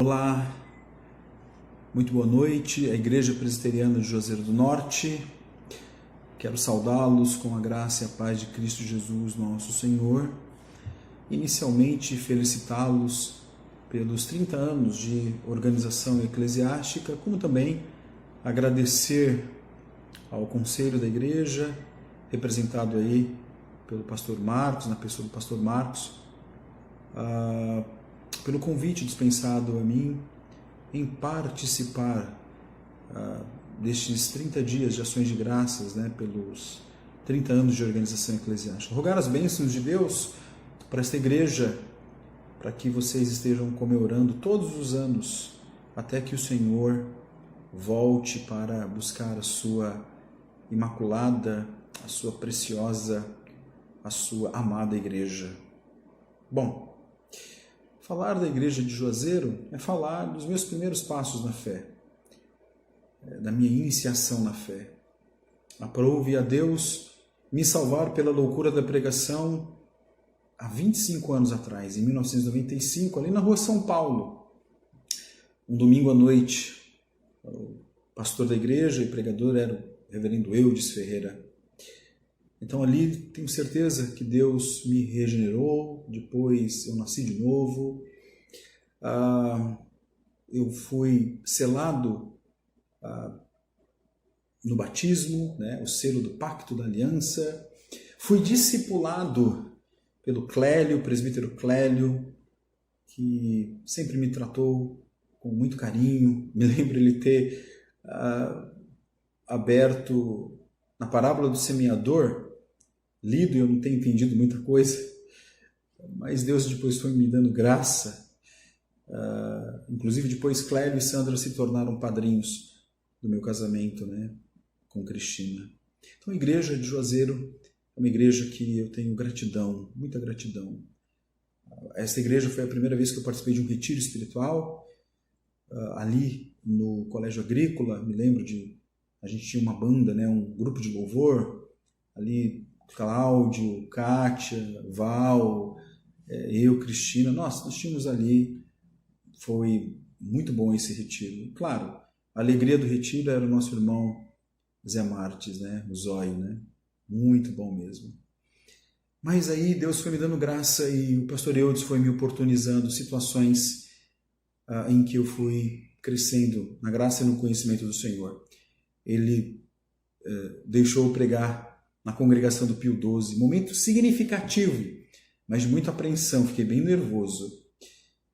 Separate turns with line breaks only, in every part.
Olá, muito boa noite, a Igreja Presbiteriana de Juazeiro do Norte. Quero saudá-los com a graça e a paz de Cristo Jesus, nosso Senhor. Inicialmente, felicitá-los pelos 30 anos de organização eclesiástica, como também agradecer ao Conselho da Igreja, representado aí pelo pastor Marcos, na pessoa do pastor Marcos, pelo convite dispensado a mim em participar destes 30 dias de ações de graças, pelos 30 anos de organização eclesiástica. Rogar as bênçãos de Deus para esta igreja, para que vocês estejam comemorando todos os anos, até que o Senhor volte para buscar a sua imaculada, a sua preciosa, a sua amada igreja. Bom, falar da igreja de Juazeiro é falar dos meus primeiros passos na fé, da minha iniciação na fé. Aprove a Deus me salvar pela loucura da pregação há 25 anos atrás, em 1995, ali na rua São Paulo. Um domingo à noite, o pastor da igreja e pregador era o reverendo Eudes Ferreira. Então ali tenho certeza que Deus me regenerou, depois eu nasci de novo, eu fui selado no batismo, o selo do pacto da aliança, fui discipulado pelo Clélio, o presbítero Clélio, que sempre me tratou com muito carinho. Me lembro ele ter aberto na parábola do semeador, lido e eu não tenho entendido muita coisa, mas Deus depois foi me dando graça. Inclusive depois Clélio e Sandra se tornaram padrinhos do meu casamento, com Cristina. Então a igreja de Juazeiro é uma igreja que eu tenho gratidão, muita gratidão. Esta igreja foi a primeira vez que eu participei de um retiro espiritual, ali no Colégio Agrícola. Me lembro a gente tinha uma banda, um grupo de louvor, ali Cláudio, Kátia, Val, eu, Cristina, nós tínhamos ali, foi muito bom esse retiro. Claro, a alegria do retiro era o nosso irmão Zé Martins, o Zóio, muito bom mesmo. Mas aí Deus foi me dando graça e o pastor Eudes foi me oportunizando situações em que eu fui crescendo na graça e no conhecimento do Senhor. Ele deixou eu pregar na congregação do Pio XII, momento significativo, mas de muita apreensão, fiquei bem nervoso.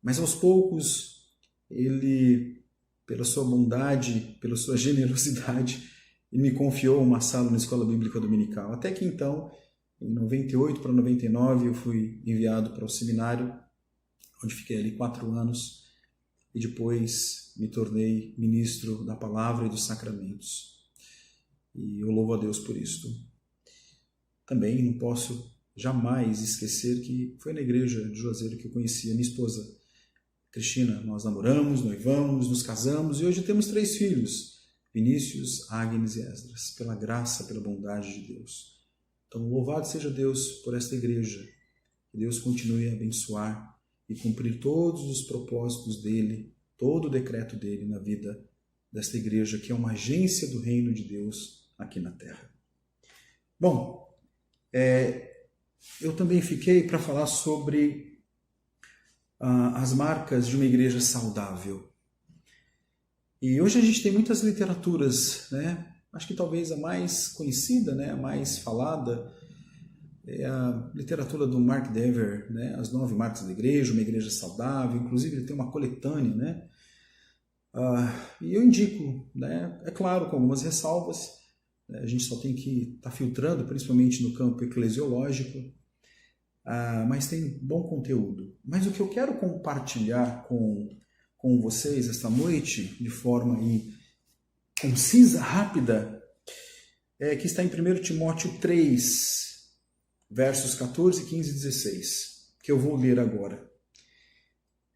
Mas aos poucos, ele, pela sua bondade, pela sua generosidade, ele me confiou uma sala na Escola Bíblica Dominical. Até que então, em 98 para 99, eu fui enviado para o seminário, onde fiquei ali 4 anos, e depois me tornei ministro da Palavra e dos Sacramentos. E eu louvo a Deus por isto. Também não posso jamais esquecer que foi na igreja de Juazeiro que eu conheci a minha esposa Cristina. Nós namoramos, noivamos, nos casamos e hoje temos 3 filhos, Vinícius, Agnes e Esdras, pela graça, pela bondade de Deus. Então louvado seja Deus por esta igreja, que Deus continue a abençoar e cumprir todos os propósitos dele, todo o decreto dele na vida desta igreja, que é uma agência do reino de Deus aqui na terra. Bom, eu também fiquei para falar sobre as marcas de uma igreja saudável. E hoje a gente tem muitas literaturas, acho que talvez a mais conhecida, a mais falada, é a literatura do Mark Dever, As 9 Marcas da Igreja, uma igreja saudável. Inclusive ele tem uma coletânea, e eu indico, é claro, com algumas ressalvas. A gente só tem que estar filtrando, principalmente no campo eclesiológico, mas tem bom conteúdo. Mas o que eu quero compartilhar com vocês esta noite, de forma concisa, rápida, é que está em 1 Timóteo 3, versos 14, 15 e 16, que eu vou ler agora.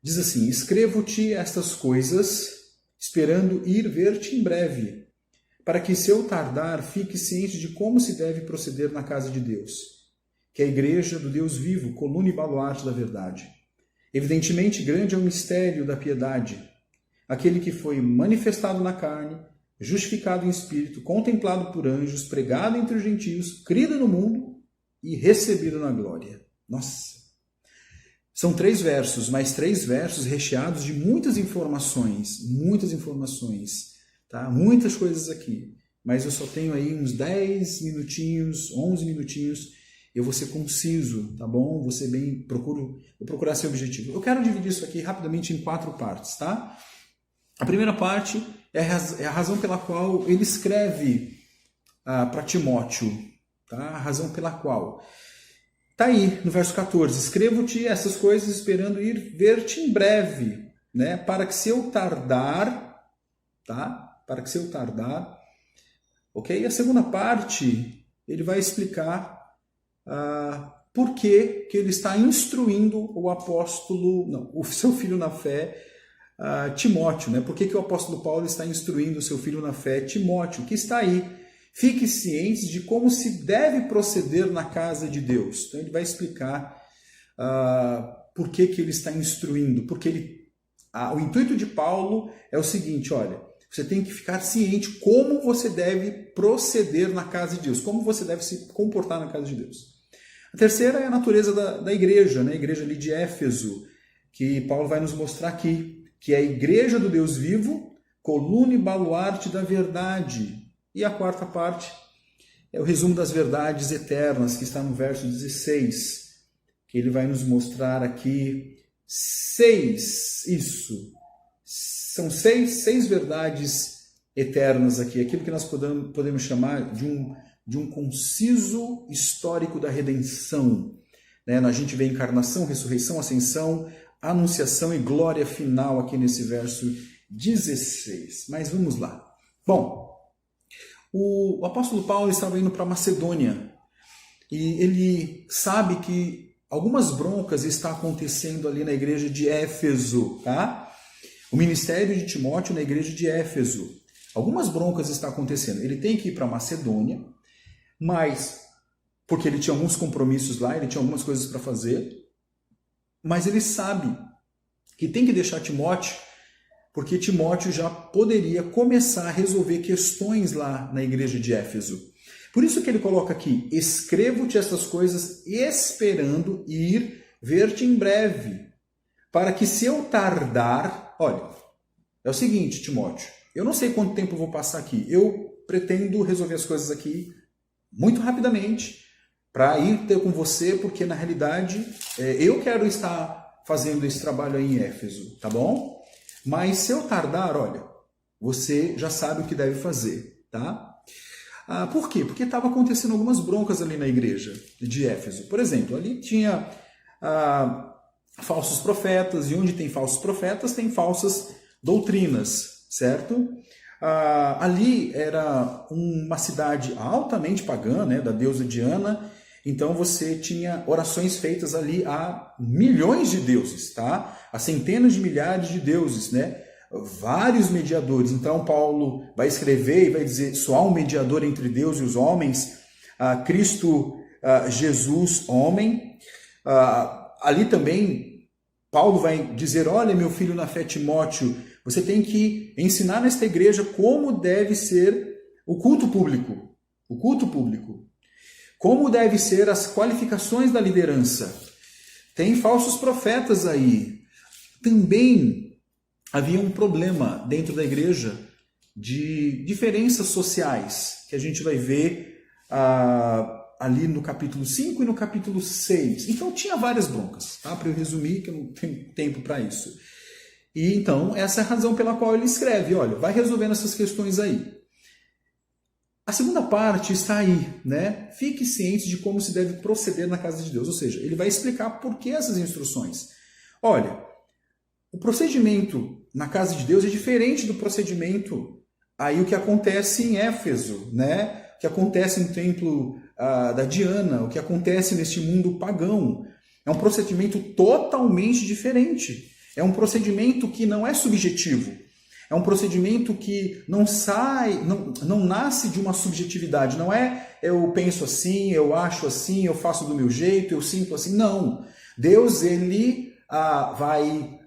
Diz assim: escrevo-te estas coisas, esperando ir ver-te em breve, para que, se eu tardar, fique ciente de como se deve proceder na casa de Deus, que é a igreja do Deus vivo, coluna e baluarte da verdade. Evidentemente, grande é o mistério da piedade. Aquele que foi manifestado na carne, justificado em espírito, contemplado por anjos, pregado entre os gentios, crido no mundo e recebido na glória. Nossa! São 3 versos, mas 3 versos recheados de muitas informações, tá? Muitas coisas aqui. Mas eu só tenho aí uns 10 minutinhos, 11 minutinhos. Eu vou ser conciso, tá bom? Vou procurar ser objetivo. Eu quero dividir isso aqui rapidamente em 4 partes, tá? A primeira parte é a razão pela qual ele escreve para Timóteo, tá? A razão pela qual. Está aí no verso 14, escrevo-te essas coisas esperando ir ver-te em breve, né? Para que se eu tardar, tá? Para que se eu tardar, ok? A segunda parte, ele vai explicar por que ele está instruindo o seu filho na fé, Timóteo, né? Por que o apóstolo Paulo está instruindo o seu filho na fé, Timóteo, que está aí. Fique cientes de como se deve proceder na casa de Deus. Então ele vai explicar por que ele está instruindo. Porque o intuito de Paulo é o seguinte, olha, você tem que ficar ciente como você deve proceder na casa de Deus, como você deve se comportar na casa de Deus. A terceira é a natureza da igreja, né? A igreja ali de Éfeso, que Paulo vai nos mostrar aqui, que é a igreja do Deus vivo, coluna e baluarte da verdade. E a quarta parte é o resumo das verdades eternas, que está no verso 16, que ele vai nos mostrar aqui 6, são seis verdades eternas aqui, aquilo que nós podemos chamar de um conciso histórico da redenção. Né? A gente vê encarnação, ressurreição, ascensão, anunciação e glória final aqui nesse verso 16. Mas vamos lá. Bom, o apóstolo Paulo estava indo para Macedônia e ele sabe que algumas broncas estão acontecendo ali na igreja de Éfeso, tá? O ministério de Timóteo na igreja de Éfeso. Algumas broncas estão acontecendo. Ele tem que ir para Macedônia, mas porque ele tinha alguns compromissos lá, ele tinha algumas coisas para fazer, mas ele sabe que tem que deixar Timóteo, porque Timóteo já poderia começar a resolver questões lá na igreja de Éfeso. Por isso que ele coloca aqui, escrevo-te estas coisas esperando ir ver-te em breve, para que se eu tardar... Olha, é o seguinte, Timóteo, eu não sei quanto tempo eu vou passar aqui, eu pretendo resolver as coisas aqui muito rapidamente, para ir ter com você, porque na realidade eu quero estar fazendo esse trabalho aí em Éfeso, tá bom? Mas se eu tardar, olha, você já sabe o que deve fazer, tá? Por quê? Porque estava acontecendo algumas broncas ali na igreja de Éfeso. Por exemplo, ali tinha falsos profetas, e onde tem falsos profetas, tem falsas doutrinas, certo? Ali era uma cidade altamente pagã, né, da deusa Diana, então você tinha orações feitas ali a milhões de deuses, tá? A centenas de milhares de deuses, né? Vários mediadores. Então Paulo vai escrever e vai dizer, só há um mediador entre Deus e os homens, Cristo Jesus, homem. Ali também Paulo vai dizer, olha meu filho na fé Timóteo, você tem que ensinar nesta igreja como deve ser o culto público. O culto público. Como deve ser as qualificações da liderança. Tem falsos profetas aí. Também havia um problema dentro da igreja de diferenças sociais, que a gente vai ver ali no capítulo 5 e no capítulo 6. Então tinha várias broncas, tá? Para eu resumir, que eu não tenho tempo para isso. E então essa é a razão pela qual ele escreve, olha, vai resolvendo essas questões aí. A segunda parte está aí, né? Fique ciente de como se deve proceder na casa de Deus. Ou seja, ele vai explicar por que essas instruções. Olha, o procedimento na casa de Deus é diferente do procedimento aí o que acontece em Éfeso, né? O que acontece no templo da Diana, o que acontece neste mundo pagão. É um procedimento totalmente diferente. É um procedimento que não é subjetivo. É um procedimento que não nasce de uma subjetividade. Não é eu penso assim, eu acho assim, eu faço do meu jeito, eu sinto assim. Não. Deus, ele vai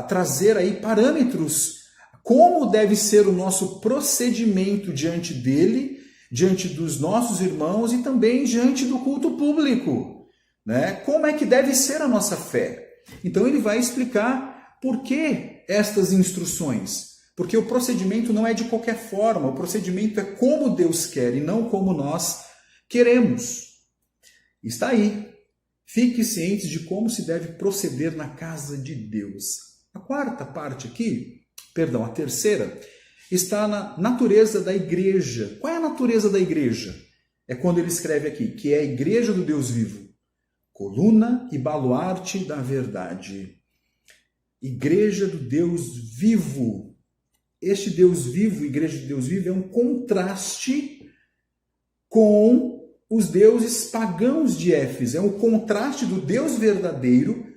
trazer aí parâmetros, como deve ser o nosso procedimento diante dele, diante dos nossos irmãos e também diante do culto público, né? Como é que deve ser a nossa fé? Então ele vai explicar por que estas instruções. Porque o procedimento não é de qualquer forma, o procedimento é como Deus quer e não como nós queremos. Está aí. Fique ciente de como se deve proceder na casa de Deus. A quarta parte aqui, a terceira, está na natureza da igreja. Qual é a natureza da igreja? É quando ele escreve aqui, que é a igreja do Deus vivo, coluna e baluarte da verdade. Igreja do Deus vivo. Este Deus vivo, igreja do Deus vivo, é um contraste com os deuses pagãos de Éfeso. É um contraste do Deus verdadeiro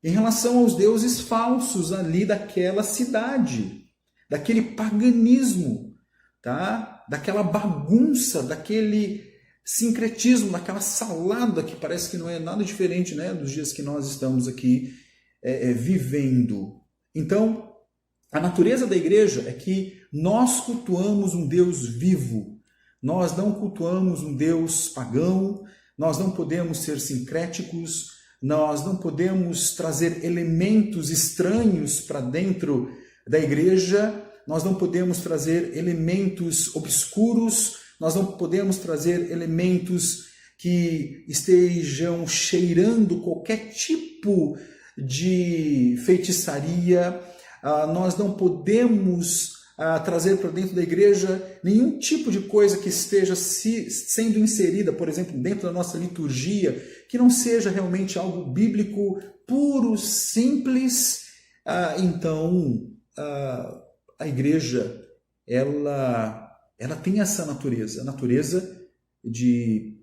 em relação aos deuses falsos ali daquela cidade, daquele paganismo, tá? Daquela bagunça, daquele sincretismo, daquela salada que parece que não é nada diferente, né, dos dias que nós estamos aqui vivendo. Então, a natureza da igreja é que nós cultuamos um Deus vivo. Nós não cultuamos um Deus pagão, nós não podemos ser sincréticos, nós não podemos trazer elementos estranhos para dentro da igreja, nós não podemos trazer elementos obscuros, nós não podemos trazer elementos que estejam cheirando qualquer tipo de feitiçaria, nós não podemos trazer para dentro da igreja nenhum tipo de coisa que esteja sendo inserida, por exemplo, dentro da nossa liturgia, que não seja realmente algo bíblico, puro, simples. Então, a igreja, ela tem essa natureza, a natureza de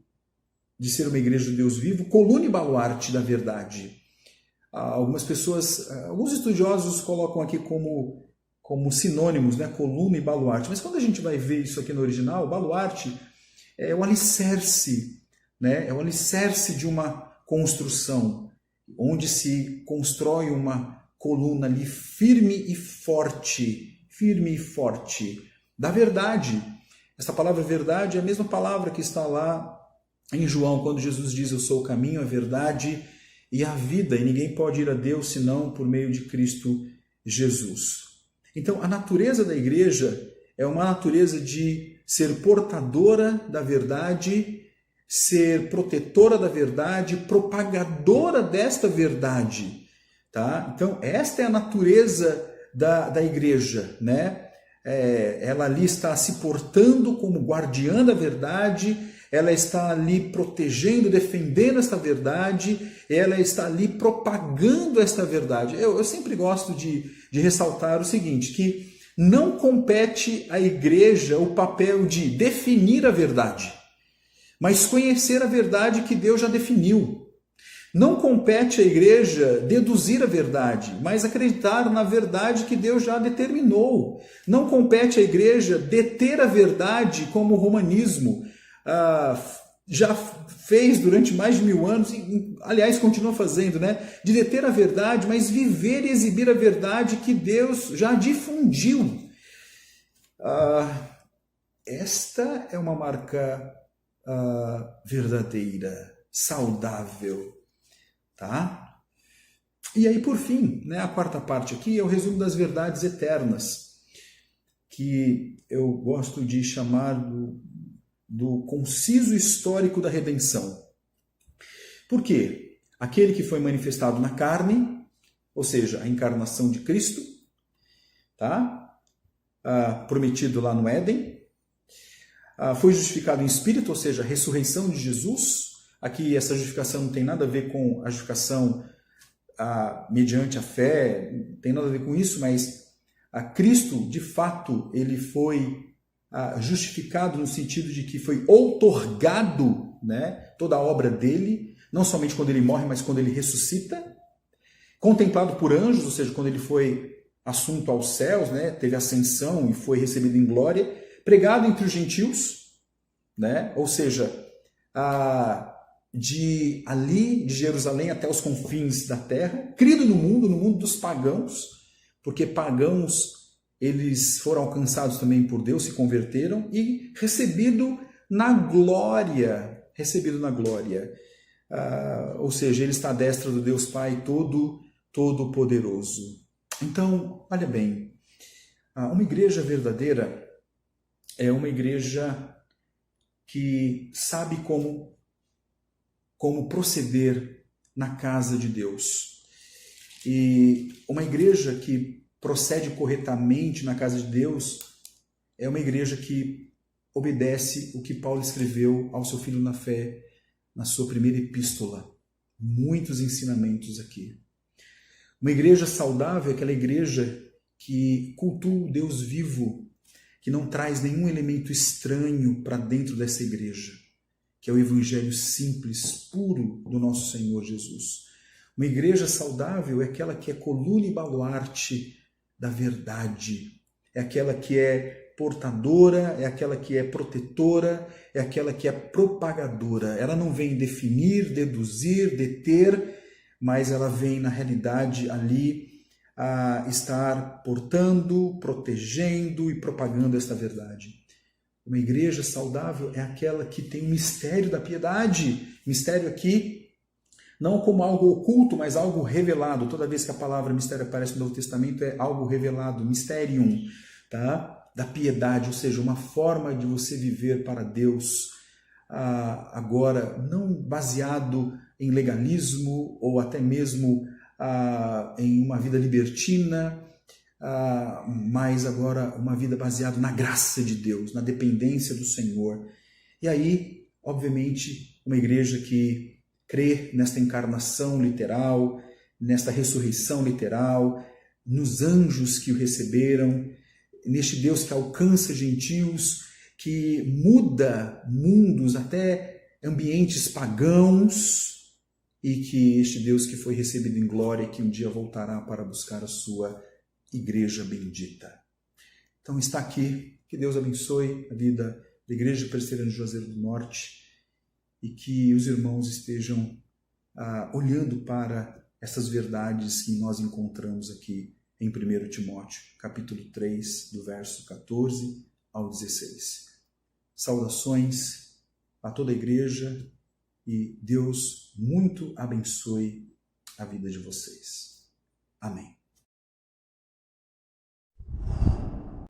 ser uma igreja de Deus vivo, coluna e baluarte da verdade. Algumas pessoas, alguns estudiosos colocam aqui como sinônimos, né? Coluna e baluarte. Mas quando a gente vai ver isso aqui no original, baluarte é o alicerce, né? É o alicerce de uma construção, onde se constrói uma coluna ali firme e forte da verdade. Essa palavra verdade é a mesma palavra que está lá em João, quando Jesus diz: eu sou o caminho, a verdade e a vida, e ninguém pode ir a Deus senão por meio de Cristo Jesus. Então, a natureza da igreja é uma natureza de ser portadora da verdade, ser protetora da verdade, propagadora desta verdade. Tá? Então, esta é a natureza da igreja, né? Ela ali está se portando como guardiã da verdade, ela está ali protegendo, defendendo esta verdade, ela está ali propagando esta verdade. Eu sempre gosto de ressaltar o seguinte, que não compete à igreja o papel de definir a verdade, mas conhecer a verdade que Deus já definiu. Não compete à igreja deduzir a verdade, mas acreditar na verdade que Deus já determinou. Não compete à igreja deter a verdade como o romanismo já fez durante mais de 1000 anos, e, aliás, continua fazendo, né? De deter a verdade, mas viver e exibir a verdade que Deus já difundiu. Esta é uma marca verdadeira, saudável, tá? E aí, por fim, né, a quarta parte aqui é o resumo das verdades eternas, que eu gosto de chamar do conciso histórico da redenção. Por quê? Aquele que foi manifestado na carne, ou seja, a encarnação de Cristo, tá? Prometido lá no Éden, foi justificado em espírito, ou seja, a ressurreição de Jesus. Aqui essa justificação não tem nada a ver com a justificação mediante a fé, não tem nada a ver com isso, mas Cristo, de fato, ele foi justificado no sentido de que foi outorgado, né, toda a obra dele, não somente quando ele morre, mas quando ele ressuscita, contemplado por anjos, ou seja, quando ele foi assunto aos céus, né, teve ascensão e foi recebido em glória, pregado entre os gentios, né, ou seja, de ali, de Jerusalém até os confins da terra, crido no mundo dos pagãos, porque pagãos eles foram alcançados também por Deus, se converteram, e recebido na glória, ou seja, ele está à destra do Deus Pai Todo-Poderoso. Então, olha bem, uma igreja verdadeira é uma igreja que sabe como proceder na casa de Deus. E uma igreja que procede corretamente na casa de Deus é uma igreja que obedece o que Paulo escreveu ao seu filho na fé na sua primeira epístola. Muitos ensinamentos aqui. Uma igreja saudável é aquela igreja que cultua o Deus vivo, que não traz nenhum elemento estranho para dentro dessa igreja, que é o evangelho simples, puro do nosso Senhor Jesus. Uma igreja saudável é aquela que é coluna e baluarte da verdade, é aquela que é portadora, é aquela que é protetora, é aquela que é propagadora. Ela não vem definir, deduzir, deter, mas ela vem, na realidade, ali a estar portando, protegendo e propagando esta verdade. Uma igreja saudável é aquela que tem o mistério da piedade. Mistério aqui, não como algo oculto, mas algo revelado. Toda vez que a palavra mistério aparece no Novo Testamento, é algo revelado, mysterium, tá? Da piedade, ou seja, uma forma de você viver para Deus, agora não baseado em legalismo ou até mesmo em uma vida libertina, mas agora uma vida baseada na graça de Deus, na dependência do Senhor. E aí, obviamente, uma igreja que crê nesta encarnação literal, nesta ressurreição literal, nos anjos que o receberam, neste Deus que alcança gentios, que muda mundos, até ambientes pagãos, e que este Deus que foi recebido em glória, que um dia voltará para buscar a sua igreja bendita. Então está aqui, que Deus abençoe a vida da Igreja Presbiteriana de Juazeiro do Norte e que os irmãos estejam olhando para essas verdades que nós encontramos aqui em 1 Timóteo, capítulo 3, do verso 14 ao 16. Saudações a toda a igreja e Deus muito abençoe a vida de vocês. Amém.